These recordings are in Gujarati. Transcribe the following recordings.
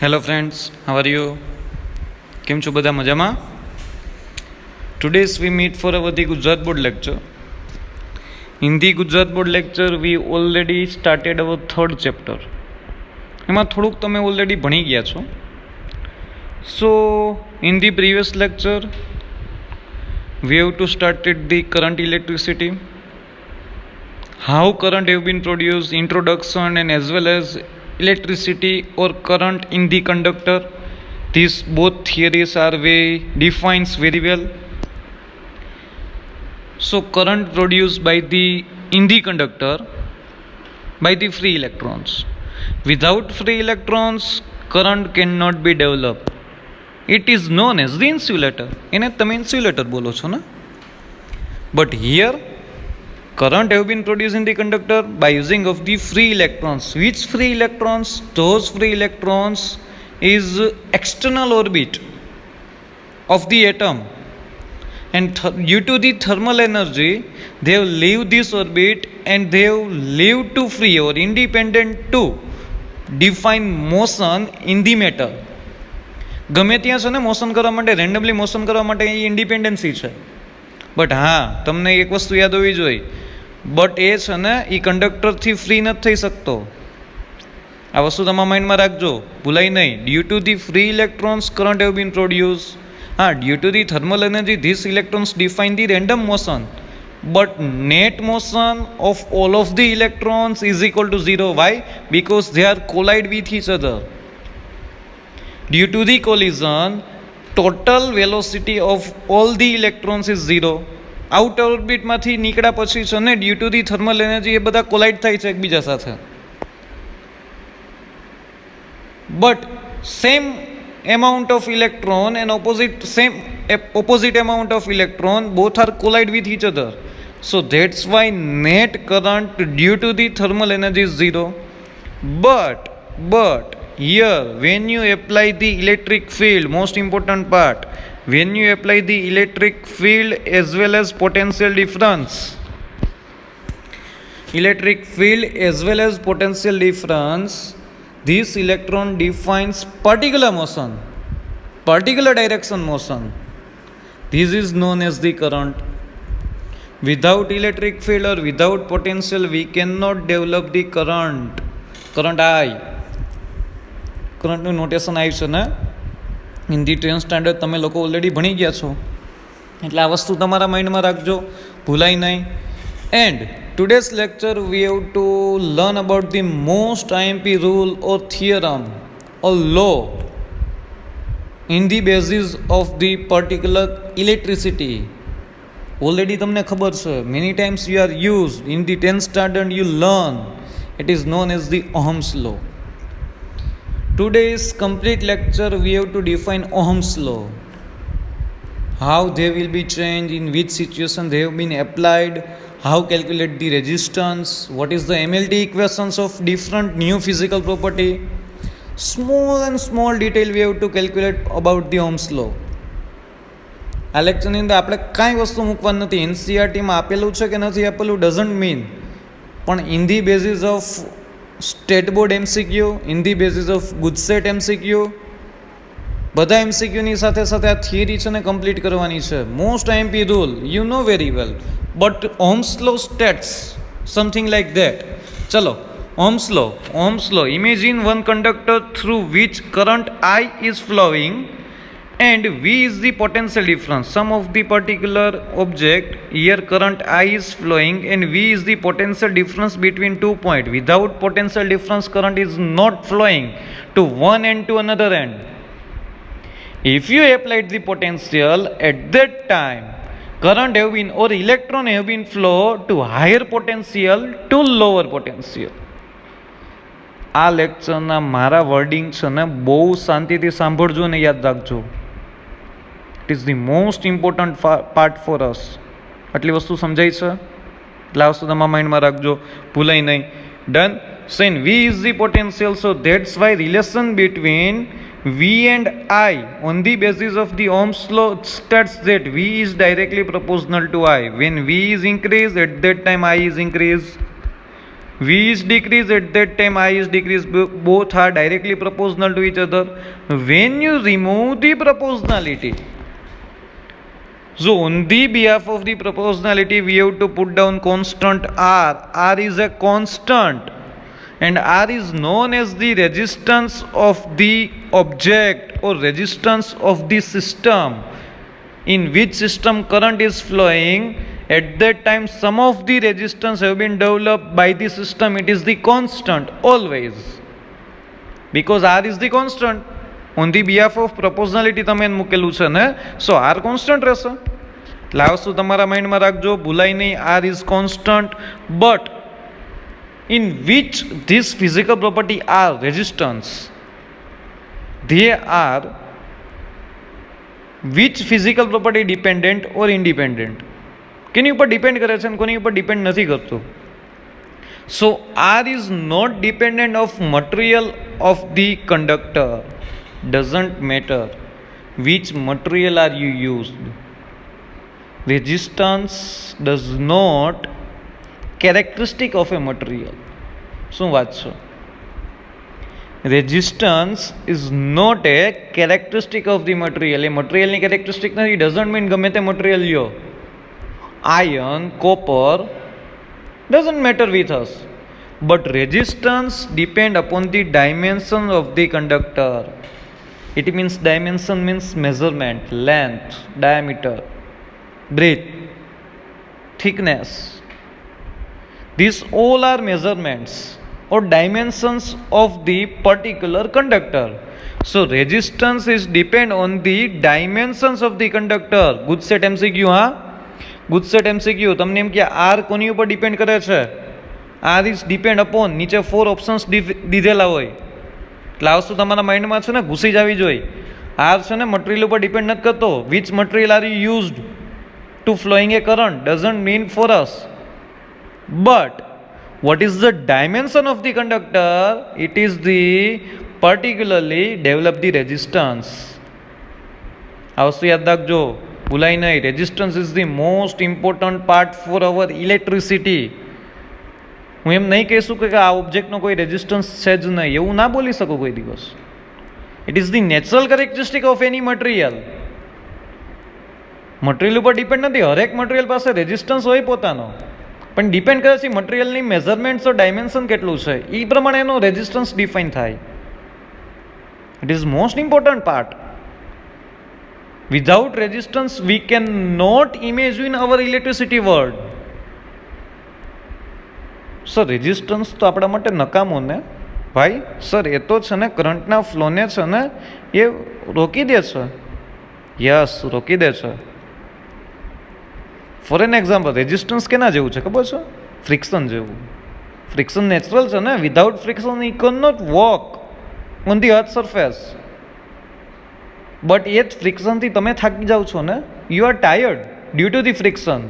Hello friends, how are you? કેમ છો બધા? મજામાં? Today's we meet for our the Gujarat board lecture. In the Gujarat board lecture we already started our third chapter. એમાં થોડુંક તમે ઓલરેડી ભણી ગયા છો. So in the previous lecture we have to started the current electricity, how current have been produced, introduction, and as well as electricity or current in the conductor. These both theories are defines very well. So current produced by the in the conductor by the free electrons. Without free electrons, current cannot be developed. It is known as the insulator. એને તમે insulator બોલો છો ને? But here current have been produced in the conductor by using of the free electrons. Which free electrons? Those free electrons is external orbit of the atom, and due to the thermal energy they have leave this orbit and they have leave to free or independent to define motion in the matter. ગમે ત્યાં છે ને મોશન કરવા માટે, રેન્ડમલી મોશન કરવા માટે એ ઇન્ડિપેન્ડન્સી છે. બટ હા, તમને એક વસ્તુ યાદ હોવી જોઈએ, બટ એ છે ને એ કંડક્ટરથી ફ્રી નથી થઈ શકતો. આ વસ્તુ તમારા માઇન્ડમાં રાખજો, ભૂલાય નહીં. Due to the free electrons current have been produce. હા, due to the thermal energy this electrons define the random motion, but net motion of all of the electrons is equal to zero. Why? Because they are collide with each other. Due to the collision, total velocity of all the electrons is zero. Outer ઓર્બિટમાંથી નીકળ્યા પછી છે ને due to the thermal energy એ બધા કોલાઇડ થાય છે એકબીજા સાથે. But same amount of electron and opposite amount of electron both are collide with each other. So that's why net current due to the thermal energy is zero. But here when you apply the electric field, most important part, when you apply the electric field as well as potential difference, this electron defines particular motion, particular direction motion. This is known as the current. Without electric field or without potential we cannot develop the current. I કરંટનું નોટેશન આવ્યું છે ને ઇન ધી 10th સ્ટાન્ડર્ડ, તમે લોકો ઓલરેડી ભણી ગયા છો, એટલે આ વસ્તુ તમારા માઇન્ડમાં રાખજો, ભૂલાય નહીં. And today's lecture we have to learn about the most IMP rule or theorem or law in the basis of the particular electricity. Already તમને ખબર છે, many times you are use in the 10th standard you learn. It is known as the Ohm's law. Today's complete lecture we have to define Ohm's law, how they will be changed, in which situation they have been applied, how calculate the resistance, what is the MLT equations of different new physical property. Small detail we have to calculate about the Ohm's law. આ લેક્ચરની અંદર આપણે કાંઈ વસ્તુ મૂકવાની નથી. NCERTમાં આપેલું છે કે નથી આપેલું ડઝન્ટ મીન, પણ in the basis of state board MCQ, in the basis of GUJCET MCQ, બધા MCQની સાથે સાથે આ થિયરી છે ને કમ્પ્લીટ કરવાની છે. Most IMP rule you know very well, but Ohm's law states something like that. ચલો, Ohm's law. Imagine one conductor through which current I is flowing and V is the potential difference. Some of the particular object, here current I is flowing and V is the potential difference between 2 points. Without potential difference, current is not flowing to one end to another end. If you applied the potential at that time, current have been or electron have been flow to higher potential to lower potential. આ લેક્ચરના મારા વર્ડિંગ છે ને બહુ શાંતિથી સાંભળજો ને યાદ રાખજો. It is the most important part for us. આટલી વસ્તુ સમજાય છે એટલે આ વસ્તુ તમારા માઇન્ડમાં રાખજો, ભૂલાય નહીં. Done. Then V is the potential, so that's why relation between V and I on the basis of the Ohm's law states that V is directly proportional to I. When V is increased, at that time I is increased. V is decreased, at that time I is decreased. Both are directly proportional to each other. When you remove the proportionality, so on the behalf of the proportionality, we have to put down constant R. R is a constant, and R is known as the resistance of the object or resistance of the system in which system current is flowing. At that time, some of the resistance have been developed by the system. It is the constant always, because R is the constant. On the behalf of proportionality તમે મૂકેલું છે ને, સો R constant રહેશે. એટલે આ વસ્તુ તમારા માઇન્ડમાં રાખજો, ભૂલાય નહીં. R is constant, but in which this physical property are resistance, they are which physical property dependent or independent? કેની ઉપર ડિપેન્ડ કરે છે અને કોની ઉપર ડિપેન્ડ નથી કરતું? સો R is not dependent of material of the conductor. Doesn't matter which material are you used. Resistance does not characteristic of a material. શું વાત છે? Resistance is not a characteristic of the material. એ મટીરિયલની કેરેક્ટરિસ્ટિક નથી. ડઝન્ટ મીન ગમે તે મટીરિયલ લ્યો, iron, copper, doesn't matter with us. But resistance depend upon the dimension of the conductor. It means dimension means measurement, length, diameter, breadth, thickness. These all are measurements or dimensions of the particular conductor. So resistance is depend on the dimensions of the conductor. Good set MCQ, હા? Good set MCQ. તમને એમ કે આર કોની ઉપર ડિપેન્ડ કરે છે? આર ઇઝ ડિપેન્ડ અપોન, નીચે 4 ઓપ્શન્સ દીધેલા હોય એટલે આ વસ્તુ તમારા માઇન્ડમાં છે ને ઘૂસી જવી જોઈએ. આર છે ને મટીરિયલ ઉપર ડિપેન્ડ નથી કરતો. Which material are you used to flowing A current doesn't mean for us, but what is the dimension of the conductor? It is the particularly develop the resistance. આ વસ્તુ યાદ રાખજો, ભૂલાય નહીં. Resistance is the most important part for our electricity. હું એમ નહીં કહી શકું કે આ ઓબ્જેક્ટનો કોઈ રેઝિસ્ટન્સ છે જ નહીં, એવું ના બોલી શકું કોઈ દિવસ. It is the natural characteristic of any material. Material ઉપર ડિપેન્ડ નથી. હરેક મટીરિયલ પાસે રેઝિસ્ટન્સ હોય પોતાનો, પણ ડિપેન્ડ કરે છે મટીરિયલની મેઝરમેન્ટ્સ ઓર ડાયમેન્શન કેટલું છે, એ પ્રમાણે એનો રેઝિસ્ટન્સ ડિફાઇન થાય. It is most important part. Without resistance, we cannot imagine our electricity world. Sir resistance તો આપણા માટે નકામો ને ભાઈ. સર એ તો છે ને કરંટના ફ્લોને છે ને એ રોકી દે છે. યસ, રોકી દે છે. ફોર એન એક્ઝામ્પલ, રેઝિસ્ટન્સ કેના જેવું છે ખબર છે? ફ્રિક્શન જેવું. ફ્રિક્શન નેચરલ છે ને. Without friction you can not walk on the earth surface. But એ જ ફ્રિક્શનથી તમે થાકી જાઓ છો ને. You are tired due to the friction.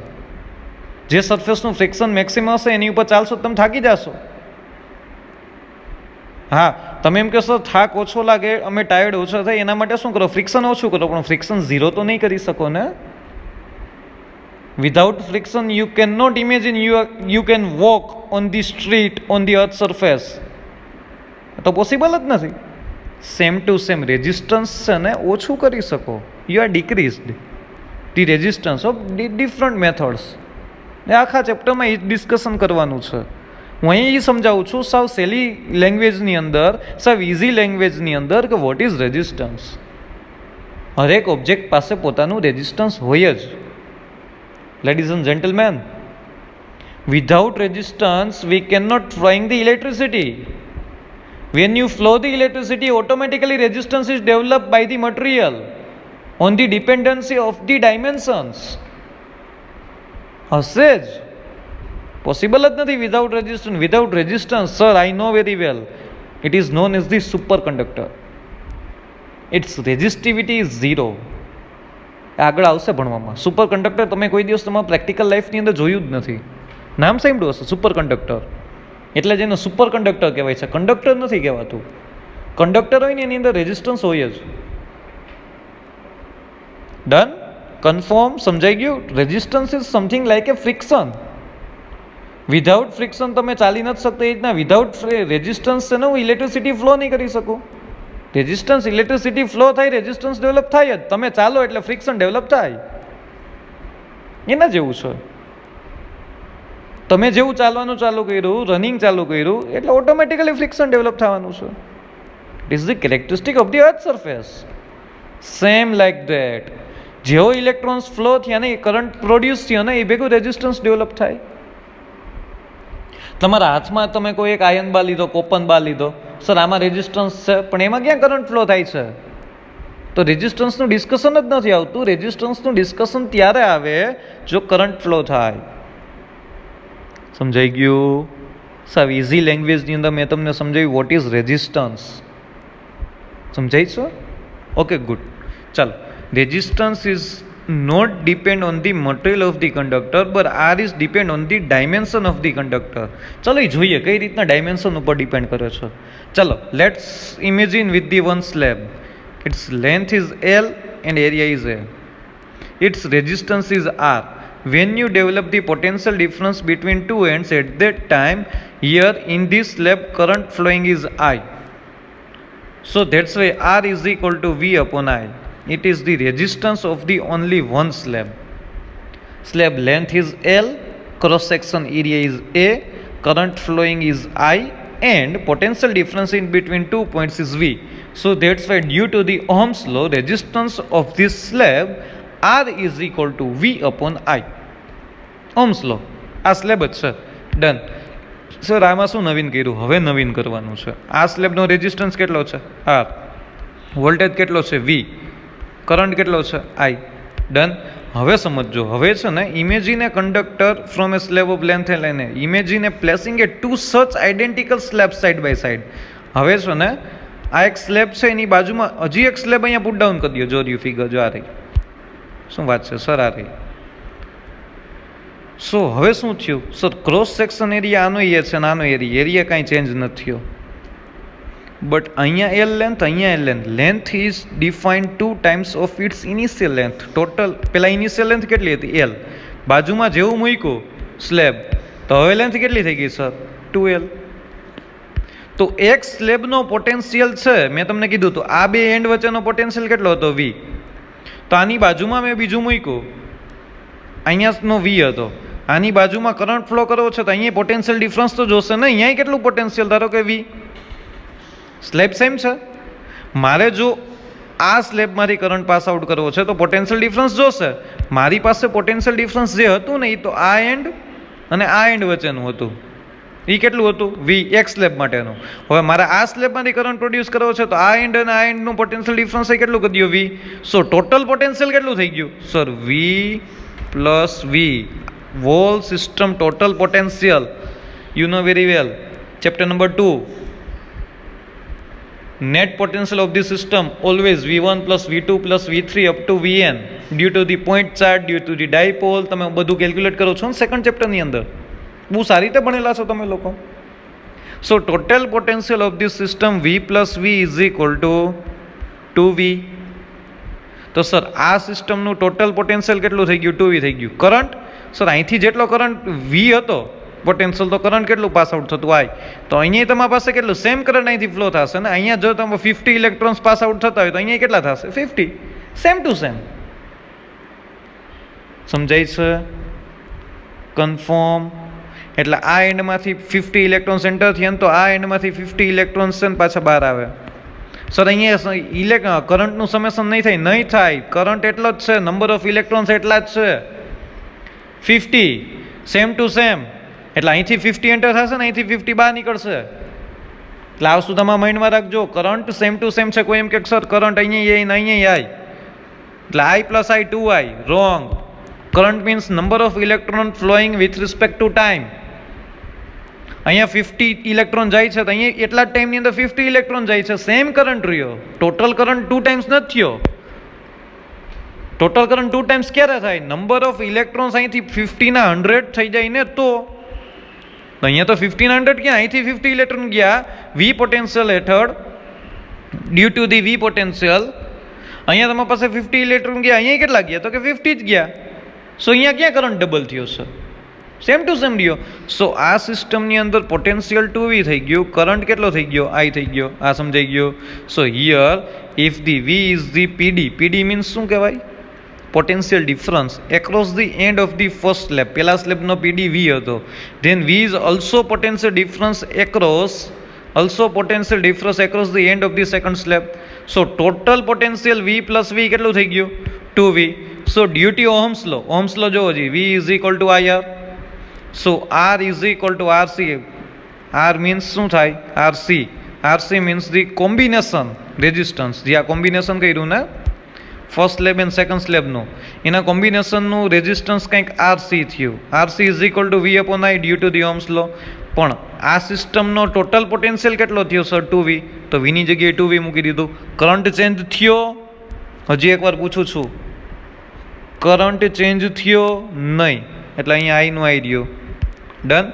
જે સરફેસનું ફ્રિક્શન મેક્સિમમ હશે એની ઉપર ચાલશો તમે થાકી જશો. હા, તમે એમ કહેશો થાક ઓછો લાગે, અમે ટાયર્ડ ઓછો થાય, એના માટે શું કરો? ફ્રિક્શન ઓછું કરો. પણ ફ્રિક્શન ઝીરો તો નહીં કરી શકો ને. Without friction you can not imagine you can walk on the street on the earth surface. તો પોસિબલ જ નથી. સેમ ટુ સેમ રેઝિસ્ટન્સ છે ને ઓછું કરી શકો. You are decreased the resistance of different methods. એ આખા ચેપ્ટરમાં એ જ ડિસ્કશન કરવાનું છે. હું અહીં એ સમજાવું છું સાવ સહેલી લેંગ્વેજની અંદર, સાવ ઇઝી લેંગ્વેજની અંદર કે વોટ ઇઝ રેઝિસ્ટન્સ. હરેક ઓબ્જેક્ટ પાસે પોતાનું રેઝિસ્ટન્સ હોય જ. Ladies and gentlemen, without resistance we can not flowing the electricity. When you flow the electricity, automatically resistance is developed by the material on the dependency of the dimensions. હશે જ. પોસિબલ જ નથી without resistance. Without resistance, sir I know very well, it is known as the superconductor. Its resistivity is zero. આગળ આવશે ભણવામાં. સુપર કંડક્ટર તમે કોઈ દિવસ તમારા પ્રેક્ટિકલ લાઈફની અંદર જોયું જ નથી. નામ સાંભળ્યું હશે સુપર કંડક્ટર. એટલે જ એનો સુપર કંડક્ટર કહેવાય છે, કંડક્ટર નથી કહેવાતું. કંડક્ટર હોય ને એની અંદર રેઝિસ્ટન્સ હોય જ. ડન? કન્ફર્મ? સમજાઈ ગયું? Resistance is something like A friction. Without friction તમે ચાલી નથી શકતા, એ રીતના વિધાઉટ રેઝિસ્ટન્સ છે ને હું ઇલેક્ટ્રિસિટી ફ્લો નહીં કરી શકું. રેઝિસ્ટન્સ ઇલેક્ટ્રિસિટી ફ્લો થાય, રેઝિસ્ટન્સ ડેવલપ થાય જ. તમે ચાલો એટલે ફ્રિક્શન ડેવલપ થાય. એના જેવું છે. તમે જેવું ચાલવાનું ચાલુ કર્યું, રનિંગ ચાલુ કર્યું, એટલે ઓટોમેટિકલી ફ્રિક્શન ડેવલપ થવાનું છે. It is the characteristic of the earth surface. Same like that, જેવો ઇલેક્ટ્રોન્સ ફ્લો થયા ને, એ કરંટ પ્રોડ્યુસ થયો ને, એ ભેગું રેઝિસ્ટન્સ ડેવલપ થાય. તમારા હાથમાં તમે કોઈ એક આયન બાર લીધો, કોપન બાર લીધો, સર આમાં રેઝિસ્ટન્સ છે, પણ એમાં ક્યાં કરંટ ફ્લો થાય છે? તો રેઝિસ્ટન્સનું ડિસ્કશન જ નથી આવતું. રેઝિસ્ટન્સનું ડિસ્કશન ત્યારે આવે જો કરંટ ફ્લો થાય. સમજાઈ ગયું? સાવ ઇઝી લેંગ્વેજની અંદર મેં તમને સમજાવ્યું વોટ ઇઝ રેઝિસ્ટન્સ. સમજાય છે? Okay, good. ચાલો, resistance is not depend on the material of the conductor but R is depend on the dimension of the conductor. ચલો એ જોઈએ કઈ રીતના ડાયમેન્શન ઉપર ડિપેન્ડ કરે છે. ચલો, let's imagine with the one slab. Its length is L and area is A. Its resistance is R. When you develop the potential difference between two ends at that time, here in this slab current flowing is I. So that's why R is equal to V upon I. It is the resistance of the only one slab. Slab length is L, cross section area is A, current flowing is I, and potential difference in between 2 points is V. So that's why due to the Ohm's law, resistance of this slab R is equal to V upon I. Ohm's law. આ સ્લેબ જ છે. ડન. સર આમાં શું નવીન કર્યું? હવે નવીન કરવાનું છે. આ સ્લેબનો રેઝિસ્ટન્સ કેટલો છે? R. વોલ્ટેજ કેટલો છે? V. કરંટ કેટલો છે? I. ડન. હવે સમજો, હવે છે ને, imagine a conductor from a slab of length a લઈને imagine a placing a two such identical slab side by side. હવે છે ને, આ એક સ્લેબ છે, એની બાજુમાં હજી એક સ્લેબ અહીંયા પુટ ડાઉન કરી દો. જો રહ્યું ફિગર, જો આ રહી. શું વાત છે સર? આ રહી. સો હવે શું થયું સર? ક્રોસ સેક્શન એરિયા આનો એ છે ને આનો એરિયા કાંઈ ચેન્જ નથી થયો. બટ અહીંયા એલ લેન્થ, અહીંયા L length. Length is defined 2 times of its initial length. Total પહેલાં ઇનિશિયલ લેન્થ કેટલી હતી? એલ. બાજુમાં જેવું મૂક્યું સ્લેબ, તો હવે લેન્થ કેટલી થઈ ગઈ સર? 2L. તો એક સ્લેબનો પોટેન્શિયલ છે, મેં તમને કીધું તો આ બે એન્ડ વચ્ચેનો પોટેન્શિયલ કેટલો હતો? V. તો આની બાજુમાં મેં બીજું મૂક્યું, અહીંયાનો V હતો. આની બાજુમાં કરંટ ફ્લો કરવો છે, તો અહીંયા પોટેન્શિયલ ડિફરન્સ તો જોશે ને. અહીંયા કેટલું પોટેન્શિયલ? ધારો કે V. સ્લેબ સેમ છે. મારે જો આ સ્લેબમાંથી કરંટ પાસ આઉટ કરવો છે તો પોટેન્શિયલ ડિફરન્સ જોશે. મારી પાસે પોટેન્શિયલ ડિફરન્સ જે હતું ને, એ તો આ એન્ડ અને આ એન્ડ વચ્ચેનું હતું. એ કેટલું હતું? V. એક સ્લેબ માટેનું. હવે મારે આ સ્લેબમાંથી કરંટ પ્રોડ્યુસ કરવો છે, તો આ એન્ડ અને આ એન્ડનું પોટેન્શિયલ ડિફરન્સ એ કેટલું કરી દો? V. સો ટોટલ પોટેન્શિયલ કેટલું થઈ ગયું sir? V plus V. whole system total potential, you know very well, chapter number 2. Net potential of the system always V1 plus V2 plus V3 up to Vn due to the point charge, due to the dipole. તમે બધું કેલ્ક્યુલેટ કરો છો ને સેકન્ડ ચેપ્ટરની અંદર. બહુ સારી રીતે ભણેલા છો તમે લોકો. સો total potential of the system V plus V is equal two 2V. તો સર આ સિસ્ટમનું ટોટલ પોટેન્શિયલ કેટલું થઈ ગયું? 2V થઈ ગયું. કરંટ સર અહીંથી જેટલો કરંટ V હતો પોટેન્શિયલ, તો કરંટ કેટલું પાસ આઉટ થતું? I. તો અહીંયા તમારી પાસે કેટલું સેમ કરંટ અહીંથી ફ્લો થશે ને. અહીંયા જો તમે 50 ઇલેક્ટ્રોન્સ પાસ આઉટ થતા હોય તો અહીંયા કેટલા થશે? 50. Same to same. સમજાય છે? કન્ફર્મ. એટલે આ એન્ડમાંથી 50 ઇલેક્ટ્રોન્સ એન્ટર થયા ને, તો આ એન્ડમાંથી 50 ઇલેક્ટ્રોન્સ છે ને પાછા બહાર આવે. સર અહીંયા કરંટનું સમેશન નહીં થાય. કરંટ એટલો જ છે, નંબર ઓફ ઇલેક્ટ્રોન્સ એટલા જ છે 50. Same to same. એટલે અહીંથી 50 એન્ટર થશે ને, અહીંથી 50 બહાર નીકળશે. એટલે આ વસ્તુ તમારા માઇન્ડમાં રાખજો. કરંટ સેમ ટુ સેમ છે. કોઈ એમ કે સર કરંટ અહીંયા I, એટલે I plus I 2I. Wrong. Current means number of electron flowing with respect to time. અહીંયા 50 ઇલેક્ટ્રોન જાય છે, તો અહીંયા એટલા જ ટાઈમની અંદર 50 ઇલેક્ટ્રોન જાય છે. સેમ કરંટ રહ્યો. ટોટલ કરંટ 2 times નથી થયો. ટોટલ કરંટ 2 times ક્યારે થાય? નંબર ઓફ ઇલેક્ટ્રોન્સ અહીંથી 50 ના 100 થઈ જાય ને, તો અહીંયા તો 50 ના 100 ક્યાં? અહીંથી 50 ઇલેક્ટ્રોન ગયા V પોટેન્શિયલ હેઠળ, due to the V potential. અહીંયા તમારી પાસે 50 ઇલેક્ટ્રોન ગયા, અહીંયા કેટલા ગયા? તો કે 50 જ ગયા. સો અહીંયા ક્યાં કરંટ ડબલ થયો છે? સેમ ટુ સેમ રહ્યો. સો આ સિસ્ટમની અંદર પોટેન્શિયલ 2v થઈ ગયું, કરંટ કેટલો થઈ ગયો, I થઈ ગયો. આ સમજાઈ ગયો. So here if the v is the PD means શું કહેવાય, potential difference across the end of the first slab. પહેલા સ્લેબનો પીડી v હતો. Then v is also potential difference across the end of the second slab. So total potential v plus v કેટલું થઈ ગયું, 2v. સો ડ્યુટી ઓહમ્સ લો જોવો જી, v is equal to IR. So R is equal to RC. R means શું થાય, RC means the combination resistance. જે આ કોમ્બિનેશન કર્યું ને ફર્સ્ટ સ્લેબ એન્ડ સેકન્ડ સ્લેબનું, એના કોમ્બિનેશનનું રેઝિસ્ટન્સ કંઈક RC થયું. RC is equal to V upon I due to the Ohm's law. પણ આ સિસ્ટમનો ટોટલ પોટેન્શિયલ કેટલો થયો સર, 2v. તો v ની જગ્યાએ 2v મૂકી દીધું. કરંટ ચેન્જ થયો, હજી એકવાર પૂછું છું, કરંટ ચેન્જ થયો નહીં, એટલે અહીંયા I નું I રહ્યું. Done.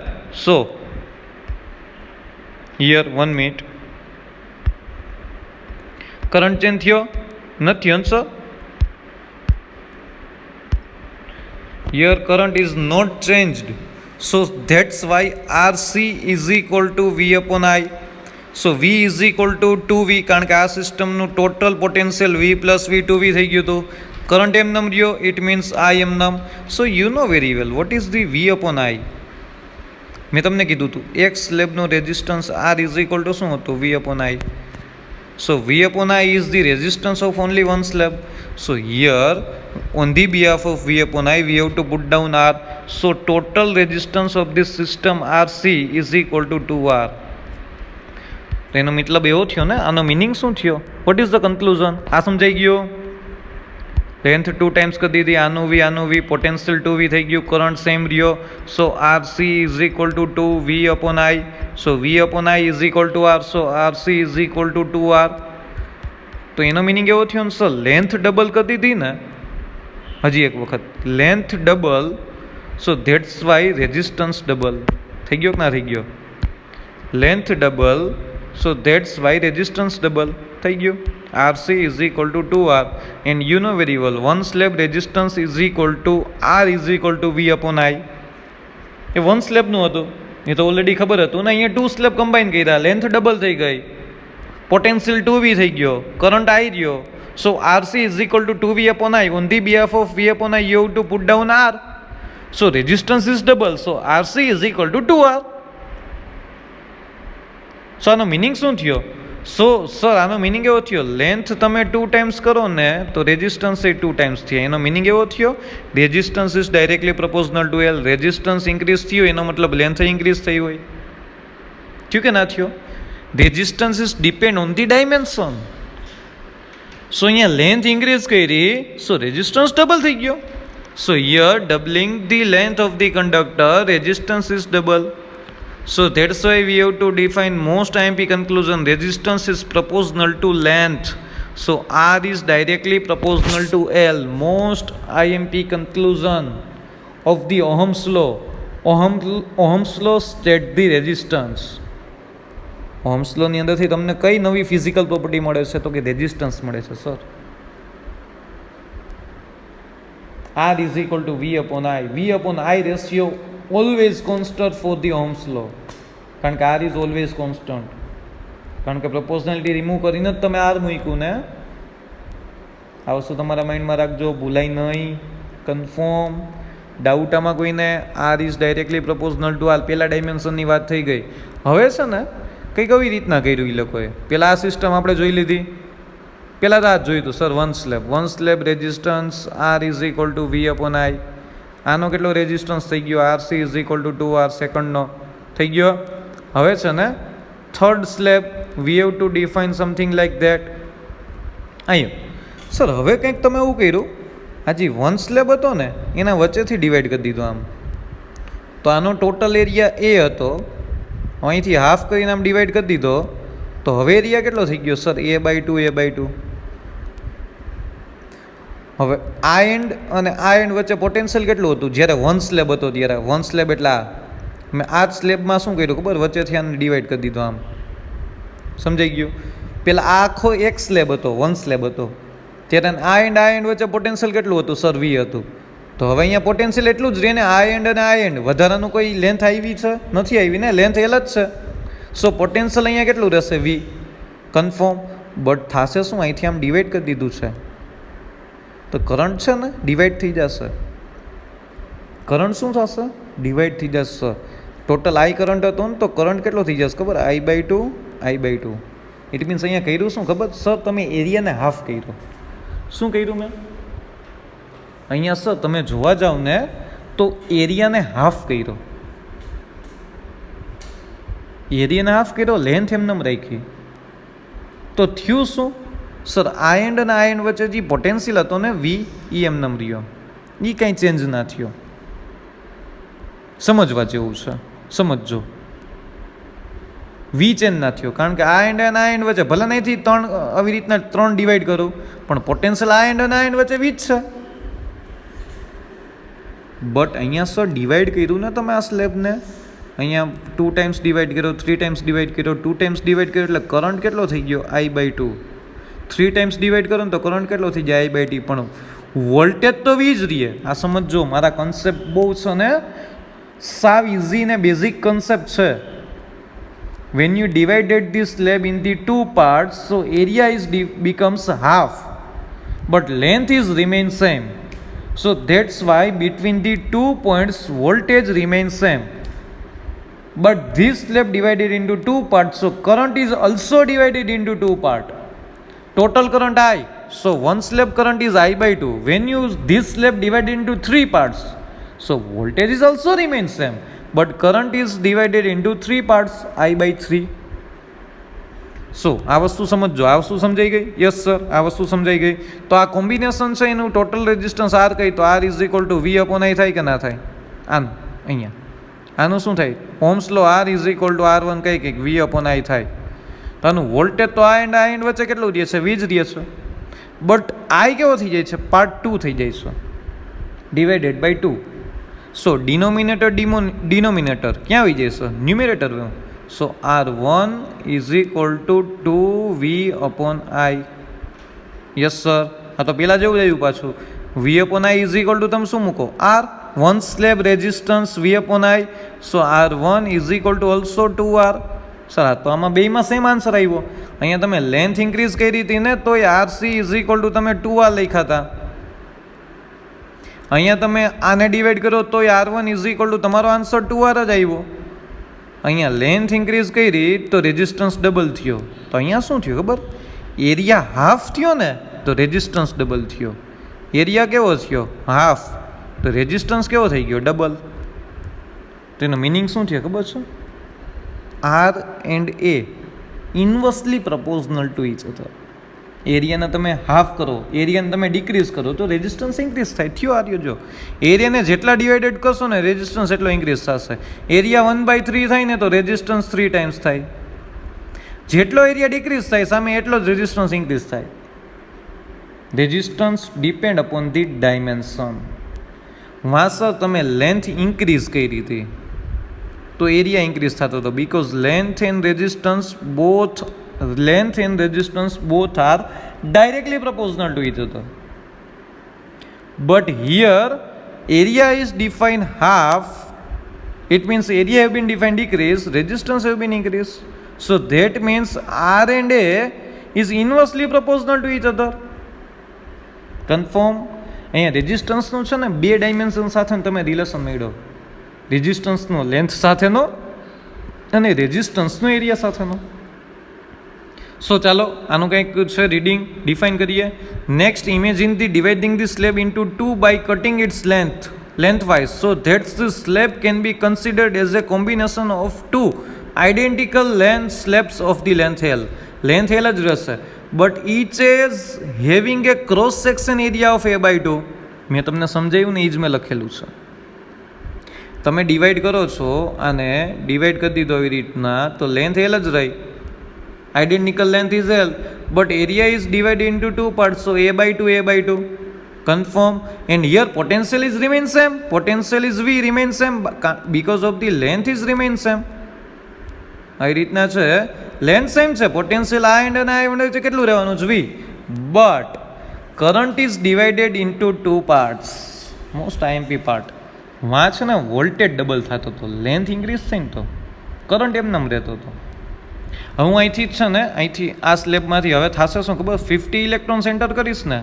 So here 1 minute, current change થયો નથી answer. Here current is not changed, so that's why RC is equal to V upon I. So V is equal to 2V, કારણ કે આ સિસ્ટમનું total potential V plus V 2V થઈ ગયું હતું. કરંટ એમ નમ રહ્યો, ઇટ મીન્સ I એમ નમ. So you know very well what is the V upon I. મેં તમને કીધું હતું એક સ્લેબનો resistance R is equal to શું હતું, V upon I. So V upon I is the resistance of only one slab. So here on the behalf of V upon I we have to put down R. So total resistance of this system RC is equal to 2R. તો એનો મતલબ એવો થયો ને, આનો મિનિંગ શું થયો, વોટ ઇઝ ધ કન્ક્લુઝન. આ સમજાઈ ગયો. લેન્થ 2 ટાઈમ્સ કરી દીધી, આનું v, પોટેન્શિયલ 2v થઈ ગયું, કરંટ સેમ રહ્યો. સો RC is equal two 2V upon I. So V upon I is equal two R. So RC is equal two 2R. તો એનો મિનિંગ એવો થયો ને સર, લેન્થ ડબલ કરી દીધી ને, હજી એક વખત length double. So that's why resistance double થઈ ગયો કે ના થઈ ગયો, length double. So that's why resistance double થઈ ગયું. RC is equal to 2R, and you know very well one slab resistance is equal to R is equal to V upon I. એ વન સ્લેબનું હતું, એ તો ઓલરેડી ખબર હતું ને. અહીંયા 2 સ્લેબ કમ્બાઈન કર્યા, લેન્થ ડબલ થઈ ગઈ, પોટેન્શિયલ 2V થઈ ગયો, કરંટ I રહ્યો. સો RC is equal to 2V upon I. On the behalf of V upon I you have to put down R. So resistance is double, so RC is equal to 2R. સો આનો મિનિંગ શું થયો, સો સર આનો મિનિંગ એવો થયો, લેન્થ તમે 2 ટાઈમ્સ કરો ને તો રેઝિસ્ટન્સ એ 2 ટાઈમ્સ થયા. એનો મિનિંગ એવો થયો, resistance is directly proportional two L. Resistance increase થયો એનો મતલબ લેન્થ ઇન્ક્રીઝ થઈ હોય. થયું કે ના થયો. Resistance is depend on the dimension. So અહીંયા લેન્થ ઇન્ક્રીઝ કરી, સો રેઝિસ્ટન્સ ડબલ થઈ ગયો. So here doubling the length of the conductor, resistance is double. So that's why we have to define most IMP conclusion, resistance is proportional to length. So R is directly proportional to L. Most IMP conclusion of the Ohm's law. Ohm's law state the resistance. Ohm's law ની અંદરથી તમને કઈ નવી ફિઝિકલ પ્રોપર્ટી મળે છે, તો કે રેઝિસ્ટન્સ મળે છે sir. R is equal to V upon I. V upon I ratio always constant for the Ohm's law, કારણ કે R is always constant. કારણ કે પ્રપોઝનાલિટી રિમૂવ કરીને જ તમે R મૂક્યું ને. આ વસ્તુ તમારા માઇન્ડમાં રાખજો, ભૂલાય નહીં. કન્ફર્મ ડાઉટ આમાં કોઈને, R is directly proportional to R. પહેલા ડાયમેન્શનની વાત થઈ ગઈ. હવે છે ને કંઈક આવી રીતના કર્યું એ લોકોએ. પહેલાં આ સિસ્ટમ આપણે જોઈ લીધી, પહેલાં તો આ જ જોયું હતું sir, one slab resistance R is equal to V upon I. આનો કેટલો રેઝિસ્ટન્સ થઈ ગયો, RC is equal two 2R સેકન્ડનો થઈ ગયો. હવે છે ને third slab V have two define something like that. અહીંયા સર હવે કંઈક તમે એવું કર્યું, આ જે વન સ્લેબ હતો ને એના વચ્ચેથી ડિવાઈડ કરી દીધો આમ. તો આનો ટોટલ એરિયા એ હતો, અહીંથી હાફ કરીને આમ ડિવાઈડ કરી દીધો. તો હવે એરિયા કેટલો થઈ ગયો સર, A/2. હવે આ એન્ડ અને આ એન્ડ વચ્ચે પોટેન્શિયલ કેટલું હતું જ્યારે વન સ્લેબ હતો ત્યારે. વન સ્લેબ એટલે આ મેં આ જ સ્લેબમાં શું કર્યું ખબર, વચ્ચેથી આને ડિવાઈડ કરી દીધો આમ. સમજાઈ ગયું. પેલા આ આખો એક સ્લેબ હતો, વન સ્લેબ હતો, ત્યારે આ એન્ડ વચ્ચે પોટેન્શિયલ કેટલું હતું સર, V હતું. તો હવે અહીંયા પોટેન્શિયલ એટલું જ રહે ને, આ એન્ડ અને આ એન્ડ, વધારાનું કોઈ લેન્થ આવી છે નથી આવી ને, લેન્થ એલ જ છે. સો પોટેન્શિયલ અહીંયા કેટલું રહેશે વી, કન્ફર્મ. બટ થશે શું, અહીંથી આમ ડિવાઈડ કરી દીધું છે તો કરંટ છે ને ડિવાઈડ થઈ જશે. કરંટ શું થશે, ડિવાઈડ થઈ જશે. ટોટલ આઈ કરંટ હતો ને, તો કરંટ કેટલો થઈ જશે ખબર, I/2 I/2. ઇટ મીન્સ અહીંયા કર્યું શું ખબર સર, તમે એરિયાને હાફ કર્યો. શું કર્યું મેં અહીંયા સર, તમે જોવા જાવ ને તો એરિયાને હાફ કર્યો. એરિયાને હાફ કર્યો, લેન્થ એમને રાખી. તો થયું શું સર, આ એન્ડ અને આ એન્ડ વચ્ચે જે પોટેન્શિયલ હતો ને વી, એ એમને રહ્યો, એ કંઈ ચેન્જ ના થયો. સમજવા જેવું છે, સમજજો. વી ચેન્જ ના થયો, કારણ કે આ એન્ડ અને આ એન્ડ વચ્ચે ભલે નહીંથી ત્રણ આવી રીતના ત્રણ ડિવાઈડ કરું, પણ પોટેન્શિયલ આ એન્ડ અને આ એન્ડ વચ્ચે વી જ છે. બટ અહીંયા સર ડિવાઈડ કર્યું ને તમે આ સ્લેબને, અહીંયા 2 ટાઈમ્સ ડિવાઈડ કર્યો, 3 ટાઈમ્સ ડિવાઈડ કર્યો, 2 ટાઈમ્સ ડિવાઈડ કર્યો, એટલે કરંટ કેટલો થઈ ગયો I/2. 3 ટાઈમ્સ ડિવાઈડ કરો ને તો કરંટ કેટલો થઈ જાય I/T. પણ વોલ્ટેજ તો વી જ રહીએ. આ સમજો, મારા કન્સેપ્ટ બહુ છે ને સાવ ઇઝી ને બેઝિક કન્સેપ્ટ છે. when you divided this slab in the two parts, so area is becomes half, but length is remain same. So that's why between the 2 points voltage remains same. But this slab divided into 2 parts, so current is also divided into 2 parts. Total current I. So one slab current is I/2. When you this slab divided into 3 parts, so voltage is also remains same, but current is divided into 3 parts, I/3. સો આ વસ્તુ સમજો, આ વસ્તુ સમજાઈ ગઈ? યસ સર, આ વસ્તુ સમજાઈ ગઈ. તો આ કોમ્બિનેશન છે એનું ટોટલ રેઝિસ્ટન્સ આર કહી તો R = V/I થાય કે ના થાય? આનું અહીંયા આનું શું થાય, ઓહ્મ્સ લો R = R1 કંઈક V/I થાય. તો આનું વોલ્ટેજ તો આ એન્ડ વચ્ચે કેટલું રહે છે, વી જ રહે છે. બટ આઈ કેવો થઈ જાય છે, પાર્ટ 2 થઈ જાય છે, ડિવાઇડેડ બાય 2. સો ડિનોમિનેટર ક્યાં આવી જાય છે, ન્યુમેરેટર. સો R1 = 2V/I. યસ સર, હા તો પેલા જેવું રહ્યું પાછું, V/I તમે શું મૂકો, R. One slab resistance V/I. સો R1 = also 2R. સર હા તો આમાં બેમાં સેમ આન્સર આવ્યો. અહીંયા તમે લેન્થ ઇન્ક્રીઝ કરી હતી ને તો RC = તમે 2R લખ્યા હતા. અહીંયા તમે આને ડિવાઈડ કરો તો R1 = તમારો આન્સર 2R જ આવ્યો. અહીંયા લેન્થ ઇન્ક્રીઝ કરી તો રેઝિસ્ટન્સ ડબલ થયો. તો અહીંયા શું થયું ખબર, એરિયા હાફ થયો ને તો રેઝિસ્ટન્સ ડબલ થયો. એરિયા કેવો થયો, હાફ, તો રેઝિસ્ટન્સ કેવો થઈ ગયો, ડબલ. તો એનો મિનિંગ શું થયો ખબર છે, R and A inversely proportional to each other. એરિયાને તમે હાફ કરો, એરિયાને તમે ડિક્રીઝ કરો તો રેઝિસ્ટન્સ ઇન્ક્રીઝ થાય. થયો આર્યો જો, એરિયાને જેટલા ડિવાઇડેડ કરશો ને રેઝિસ્ટન્સ એટલો ઇન્ક્રીઝ થશે. એરિયા 1/3 થાય ને તો રેઝિસ્ટન્સ 3 ટાઈમ્સ થાય. જેટલો એરિયા ડિક્રીઝ થાય સામે એટલો જ રેઝિસ્ટન્સ ઇન્ક્રીઝ થાય. Resistance depend upon the dimension. વાસર તમે લેન્થ ઇન્ક્રીઝ કરી હતી તો એરિયા ઇન્ક્રીઝ થતો હતો, because length and resistance both are directly proportional to each other. But here area is defined half. It means area have been defined decrease, resistance have been increased. So that means R and A is inversely proportional to each other. Confirm? અહીંયા રેઝિસ્ટન્સનો છે ને બે ડાયમેન્શન સાથે તમે રિલેશન મેળવો, રેઝિસ્ટન્સનો લેન્થ સાથેનો અને રેઝિસ્ટન્સનો એરિયા સાથેનો. સો ચાલો આનું કંઈક છે રીડિંગ, ડિફાઇન કરીએ. Next, imagine the dividing the slab into 2 by cutting its lengthwise. So that the slab can be considered as a combination of 2 identical length slabs of the length L. Length L જ રહેશે, but each is having a cross section area of A/2. મેં તમને સમજાવ્યું ને, એ જ મેં લખેલું છે. તમે ડિવાઈડ કરો છો અને ડિવાઈડ કરી દીધો એવી રીતના તો લેન્થ L જ રહી. Identical length is L, but area is divided into 2 parts, so A/2. Confirm? And here potential is remain same. Potential is V remain same because of the length is remain same. આવી રીતના છે, લેન્થ સેમ છે, પોટેન્શિયલ આ એન્ડ અને આ એન્ડ વચ્ચે કેટલું રહેવાનું છે, V. But current is divided into 2 parts. Most IMP part. વાં છે ને વોલ્ટેજ ડબલ થતો હતો, લેન્થ ઇન્ક્રીઝ થઈને તો કરંટ એમ નામ રહેતો હતો. હવે હું અહીંથી જ છે ને, અહીંથી આ સ્લેબમાંથી હવે થશે શું ખબર, 50 ઇલેક્ટ્રોન્સ એન્ટર કરીશ ને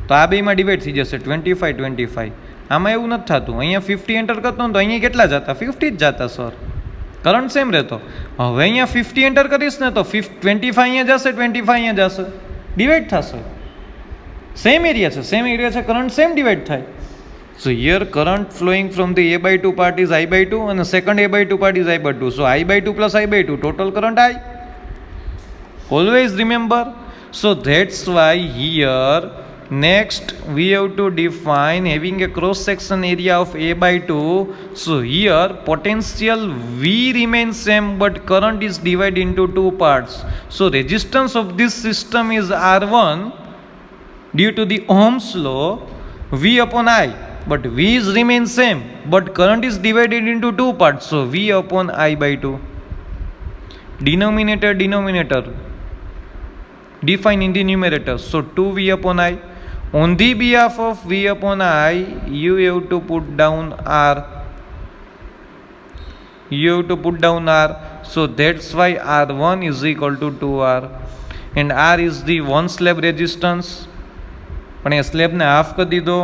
તો આ બેમાં ડિવાઈડ થઈ જશે 25. આમાં એવું નથી થતું. અહીંયા 50 એન્ટર કરતો ને તો અહીંયા કેટલા જતા, 50 જ જતા સર, કરંટ સેમ રહેતો. હવે અહીંયા 50 એન્ટર કરીશ ને તો 25 અહીંયા જશે, 25 અહીંયા જશે, ડિવાઈડ થશે. સેમ એરિયા છે, કરંટ સેમ ડિવાઈડ થાય. So here current flowing from the A/2 part is I/2 and the second A/2 part is I/2. So I/2 plus I/2, total current I. Always remember. So that's why here next we have to define having a cross section area of A/2. So here potential V remains same but current is divided into two parts. So resistance of this system is R1 due to the Ohm's law, V upon I. But V is remains same, but current is divided into two parts. So V upon I/2. Denominator, define in the numerator. So 2V upon I. On the behalf of V upon I, you have to put down R. So that's why R1 is equal to 2R. And R is the one slab resistance. પણ એ સ્લેબને હાફ કરી દીધો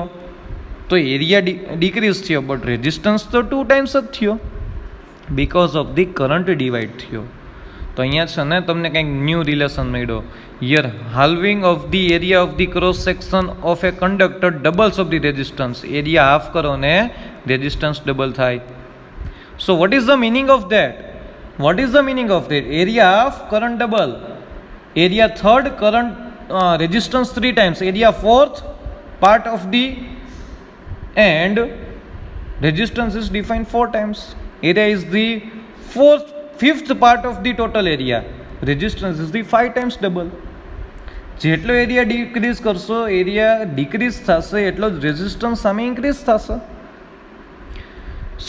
તો એરિયા ડિક્રીઝ થયો, બટ રેઝિસ્ટન્સ તો 2 times જ થયો because of the current divide થયો. તો અહીંયા છે ને તમને કંઈક ન્યૂ રિલેશન મળ્યો. Here halving of the area of the cross section of a conductor doubles of the resistance. Area half કરો ને રેઝિસ્ટન્સ ડબલ થાય. So what is the meaning of that? Area half, current double. Area third, current resistance 3 times, area fourth part of the, and resistance is defined 4 times. Area is the fifth part of the total area. Resistance is the 5 times double. જેટલો એરિયા ડિક્રીઝ કરશો, એરિયા ડિક્રીઝ થશે એટલો જ રેઝિસ્ટન્સ સામે ઇન્ક્રીઝ થશે.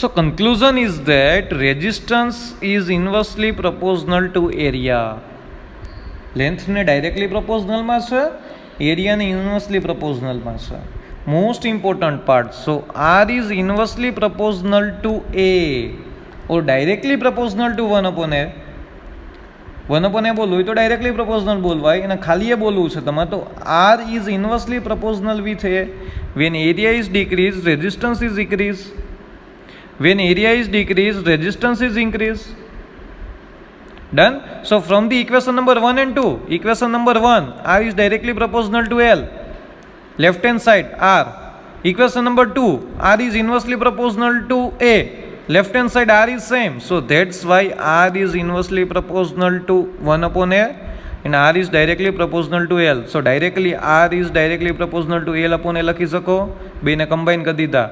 So conclusion is that resistance is inversely proportional to area. લેન્થને ડાયરેક્ટલી પ્રપોઝનલમાં છે, એરિયાને ઇન્વર્સલી પ્રપોઝનલમાં છે. Most important part. So R is inversely proportional to A or directly proportional to 1/A. 1/A બોલવું હોય તો ડાયરેક્ટલી પ્રપોઝનલ બોલવાય, અને ખાલી એ બોલવું છે તમારે તો R is inversely proportional with A. When area is decrease, resistance is increase. When area is decrease, resistance is increase. Done. So from the equation number 1 and 2, equation number 1, R is directly proportional to L, left hand side R. Equation number 2, R is inversely proportional to A, left hand side R is same. So that's why R is inversely proportional to 1/A and R is directly proportional to L. So directly R is directly proportional to L/A લખી શકો. બેને કમ્બાઈન કરી દીધા.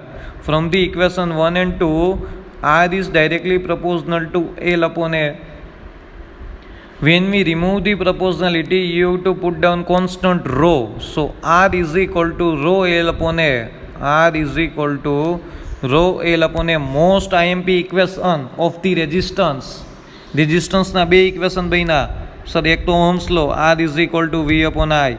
From the equation 1 and 2, R is directly proportional to L/A. When we remove the proportionality, you have to put down constant rho. So R is equal to rho L/A. R is equal to rho L/A. Most IMP equation of the resistance. Resistance ના બે ઇક્વેશન બન્યા સર. એક તો ohm's law, R is equal to V/I.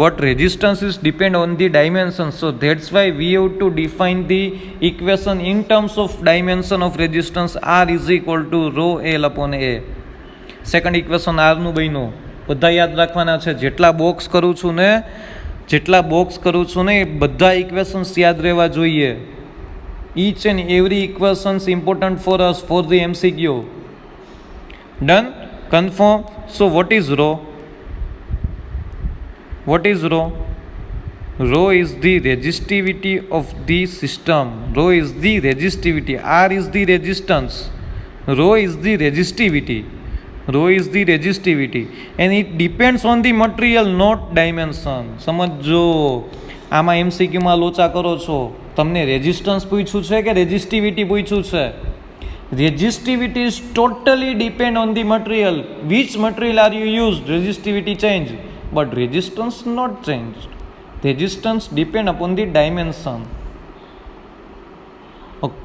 But resistance is depend on the dimensions. So that's why we have to define the equation in terms of dimension of resistance. R is equal to rho L/A. Second equation આરનું બન્યું. બધા યાદ રાખવાના છે. જેટલા બોક્સ કરું છું ને એ બધા ઇક્વેશન્સ યાદ રહેવા જોઈએ. each and every equations important for us for the MCQ. Done? Confirm. So what is rho? Rho is the resistivity of the system. Rho is the resistivity. R is the resistance. Rho is the resistivity. And it depends on the material, not dimension. સમજો, આમાં એમસીક્યુમાં લોચા કરો છો. તમને રેઝિસ્ટન્સ પૂછ્યું છે કે રેઝિસ્ટિવિટી પૂછ્યું છે? Resistivity is totally depend on the material. Which material are you use, resistivity change, but resistance not change. Resistance depend upon the dimension.